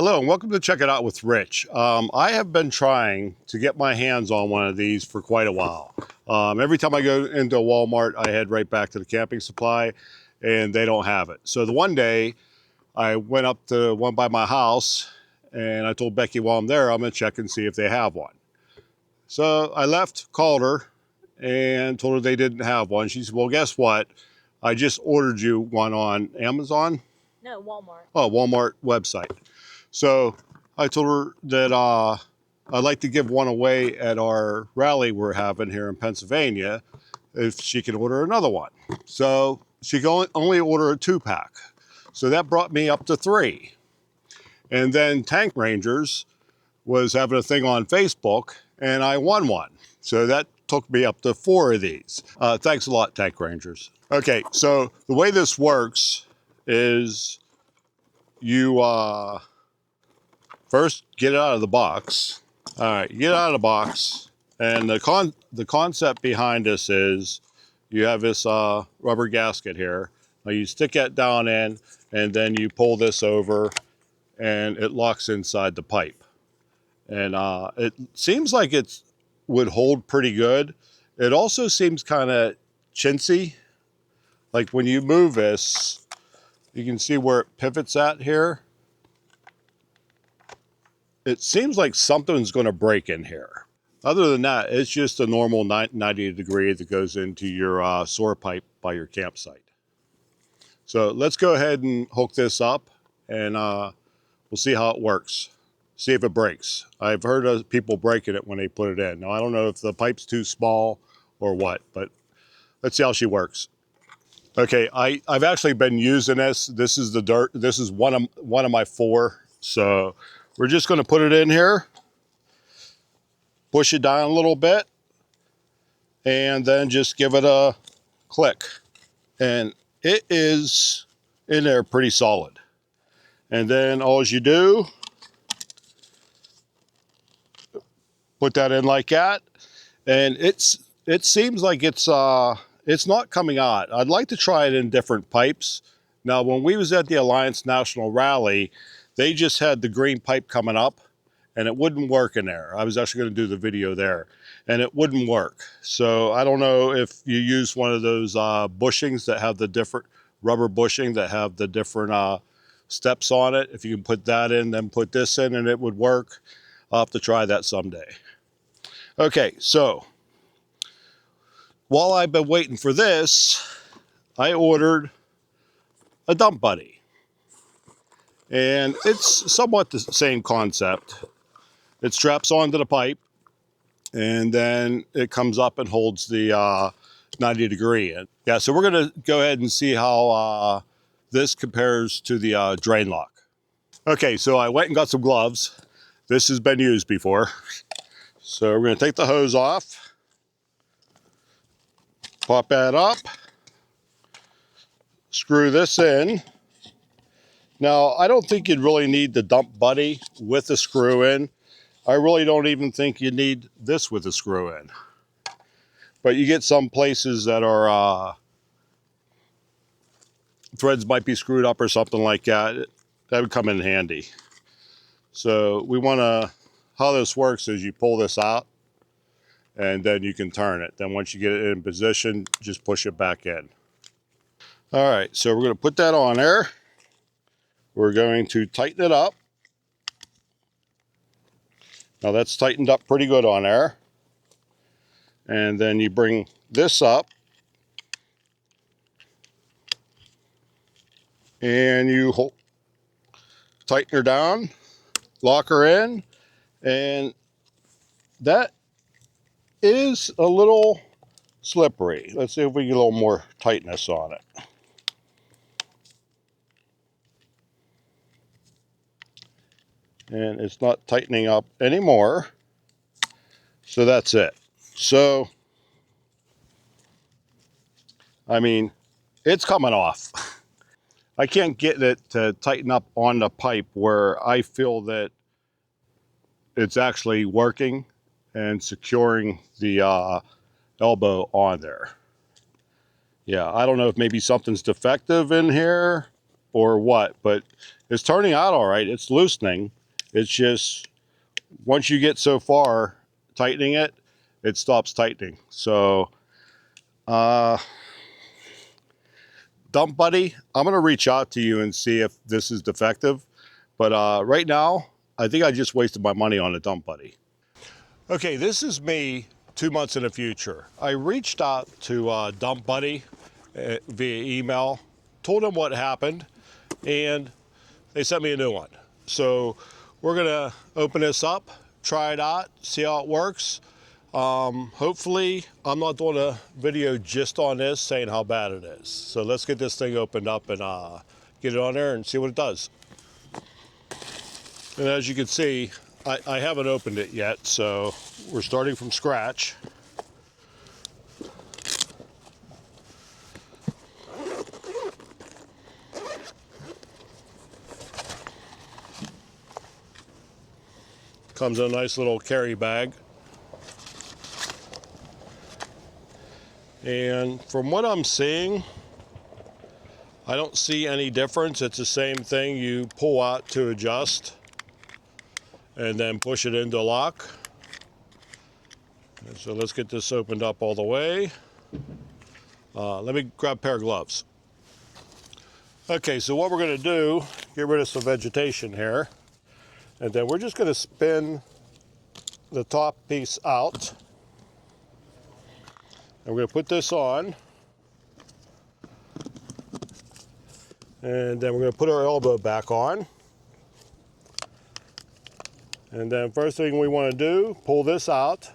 Hello and welcome to Check It Out with Rich. I have been trying to get my hands on one of these for quite a while. Every time I go into Walmart, I head right back to the camping supply and they don't have it. So the one day I went up to one by my house and I told Becky while I'm there, I'm gonna check and see if they have one. So I left, called her and told her they didn't have one. She said, well, guess what? I just ordered you one on Amazon. No, Walmart. Oh, Walmart website. So I told her that I'd like to give one away at our rally we're having here in Pennsylvania if she can order another one. So she can only order a 2-pack. So that brought me up to 3. And then Tank Rangers was having a thing on Facebook and I won one. So that took me up to 4 of these. Thanks a lot, Tank Rangers. Okay, so the way this works is you first get it out of the box. All right, you get it out of the box, and the concept behind this is you have this rubber gasket here. Now you stick that down in, and then you pull this over, and it locks inside the pipe. And it seems like it would hold pretty good. It also seems kind of chintzy. Like when you move this, you can see where it pivots at here. It seems like something's going to break in here. Other than that, it's just a normal 90 degree that goes into your sewer pipe by your campsite. So let's go ahead and hook this up and we'll see how it works. See if it breaks. I've heard of people breaking it when they put it in. Now, I don't know if the pipe's too small or what, but let's see how she works. Okay, I've actually been using this. This is the dirt. This is one of my 4. So we're just going to put it in here, push it down a little bit, and then just give it a click. And it is in there pretty solid. And then all you do, put that in like that, and it seems like it's not coming out. I'd like to try it in different pipes. Now, when we was at the Alliance National Rally, they just had the green pipe coming up and it wouldn't work in there. I was actually going to do the video there and it wouldn't work. So I don't know if you use one of those bushings that have the different rubber bushing that have the different steps on it. If you can put that in, then put this in and it would work. I'll have to try that someday. Okay, so while I've been waiting for this, I ordered a dump buddy. And it's somewhat the same concept. It straps onto the pipe and then it comes up and holds the 90 degree in. Yeah, so we're gonna go ahead and see how this compares to the drain lock. Okay, so I went and got some gloves. This has been used before. So we're gonna take the hose off, pop that up, screw this in. Now, I don't think you'd really need the dump buddy with the screw in. I really don't even think you need this with a screw in. But you get some places that are, threads might be screwed up or something like that. That would come in handy. So we wanna, how this works is you pull this out and then you can turn it. Then once you get it in position, just push it back in. All right, so we're gonna put that on there. We're going to tighten it up. Now that's tightened up pretty good on there. And then you bring this up and you tighten her down, lock her in, and that is a little slippery. Let's see if we get a little more tightness on it. And it's not tightening up anymore. So that's it. So, I mean, it's coming off. I can't get it to tighten up on the pipe where I feel that it's actually working and securing the elbow on there. Yeah, I don't know if maybe something's defective in here or what, but it's turning out all right. It's loosening. It's just once you get so far tightening it, it stops tightening. So Dump Buddy, I'm going to reach out to you and see if this is defective. But right now, I think I just wasted my money on a Dump Buddy. Okay, this is me 2 months in the future. I reached out to Dump Buddy via email, told them what happened, and they sent me a new one. So we're going to open this up, try it out, see how it works. Hopefully I'm not doing a video just on this saying how bad it is. So let's get this thing opened up and get it on there and see what it does. And as you can see, I haven't opened it yet, so we're starting from scratch. Comes in a nice little carry bag. And from what I'm seeing, I don't see any difference. It's the same thing you pull out to adjust and then push it into lock. And so let's get this opened up all the way. Let me grab a pair of gloves. Okay, so what we're going to do, get rid of some vegetation here, and then we're just going to spin the top piece out. And we're going to put this on. And then we're going to put our elbow back on. And then first thing we want to do, pull this out.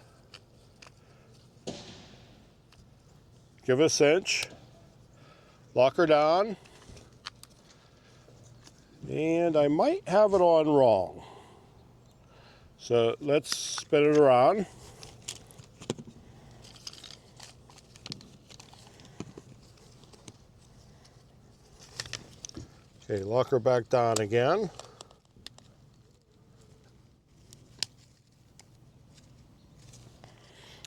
Give it a cinch. Lock her down. And I might have it on wrong. So let's spin it around. Okay, lock her back down again.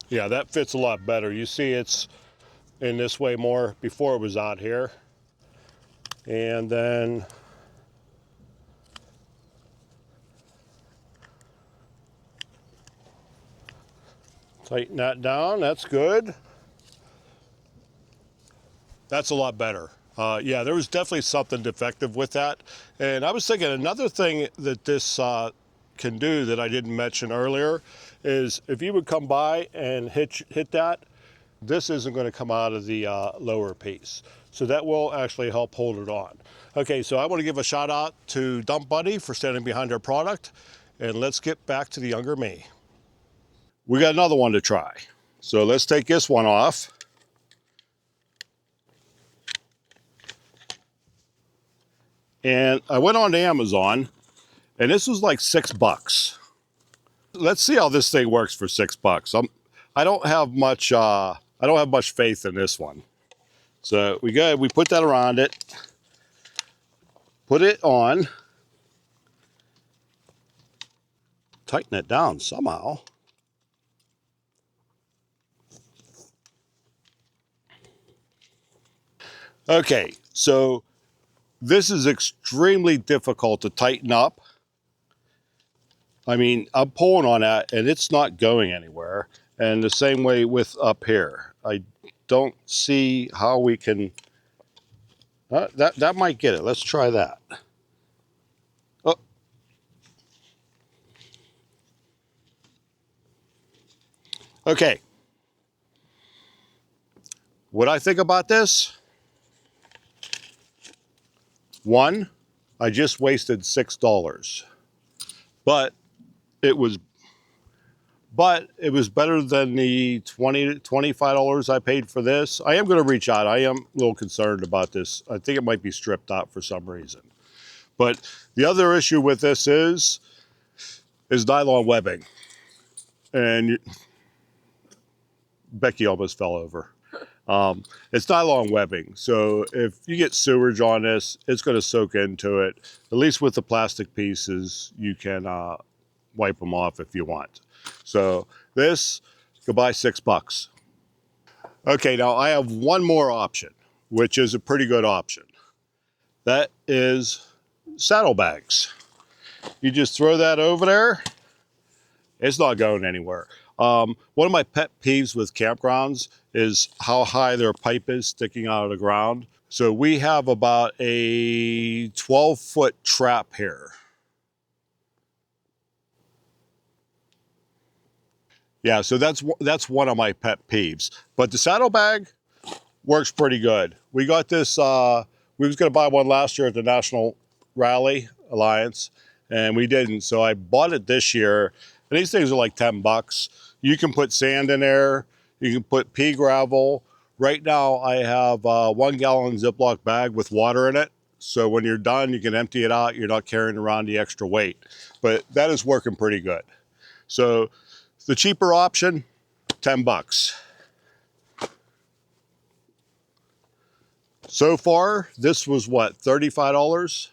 Yeah, that fits a lot better. You see it's in this way more before it was out here. And then tighten that down, that's good. That's a lot better. Yeah, there was definitely something defective with that. And I was thinking another thing that this can do that I didn't mention earlier is if you would come by and hit that, this isn't going to come out of the lower piece. So that will actually help hold it on. Okay, so I want to give a shout out to Dump Buddy for standing behind our product. And let's get back to the younger me. We got another one to try. So let's take this one off. And I went on to Amazon, and this was like $6. Let's see how this thing works for $6. I don't have much faith in this one. So we put that around it, put it on, tighten it down somehow. Okay, so this is extremely difficult to tighten up. I mean, I'm pulling on that and it's not going anywhere. And the same way with up here. I don't see how we can, that might get it. Let's try that. Oh. Okay. What I think about this, one, I just wasted $6, but it was better than the $20 to $25 I paid for this. I am going to reach out. I am a little concerned about this. I think it might be stripped out for some reason. But the other issue with this is nylon webbing. And Becky almost fell over. It's nylon webbing, so if you get sewage on this, it's going to soak into it. At least with the plastic pieces, you can wipe them off if you want. So this, go buy $6. Okay, now I have one more option, which is a pretty good option. That is saddlebags. You just throw that over there. It's not going anywhere. One of my pet peeves with campgrounds is how high their pipe is sticking out of the ground. So we have about a 12-foot trap here. Yeah, so that's one of my pet peeves. But the saddlebag works pretty good. We got this, we was gonna buy one last year at the National Rally Alliance, and we didn't. So I bought it this year, and these things are like 10 bucks. You can put sand in there, you can put pea gravel. Right now I have a 1 gallon Ziploc bag with water in it. So when you're done, you can empty it out. You're not carrying around the extra weight, but that is working pretty good. So the cheaper option, 10 bucks. So far, this was what, $35?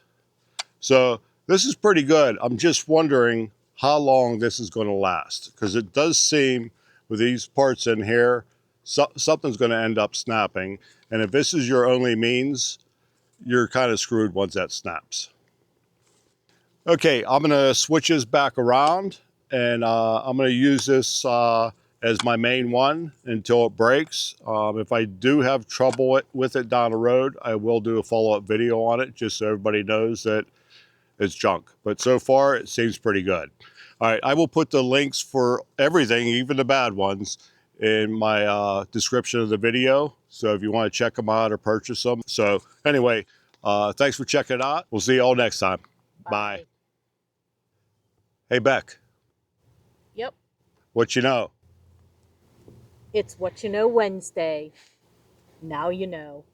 So this is pretty good. I'm just wondering how long this is going to last, because it does seem with these parts in here, something's going to end up snapping. And if this is your only means, you're kind of screwed once that snaps. Okay, I'm going to switch this back around, and I'm going to use this as my main one until it breaks. If I do have trouble with it down the road, I will do a follow-up video on it just so everybody knows that it's junk. But so far, it seems pretty good. All right, I will put the links for everything, even the bad ones, in my description of the video. So if you want to check them out or purchase them. So anyway, thanks for checking it out. We'll see you all next time. Bye. Hey, Beck. Yep. What you know? It's What You Know Wednesday. Now you know.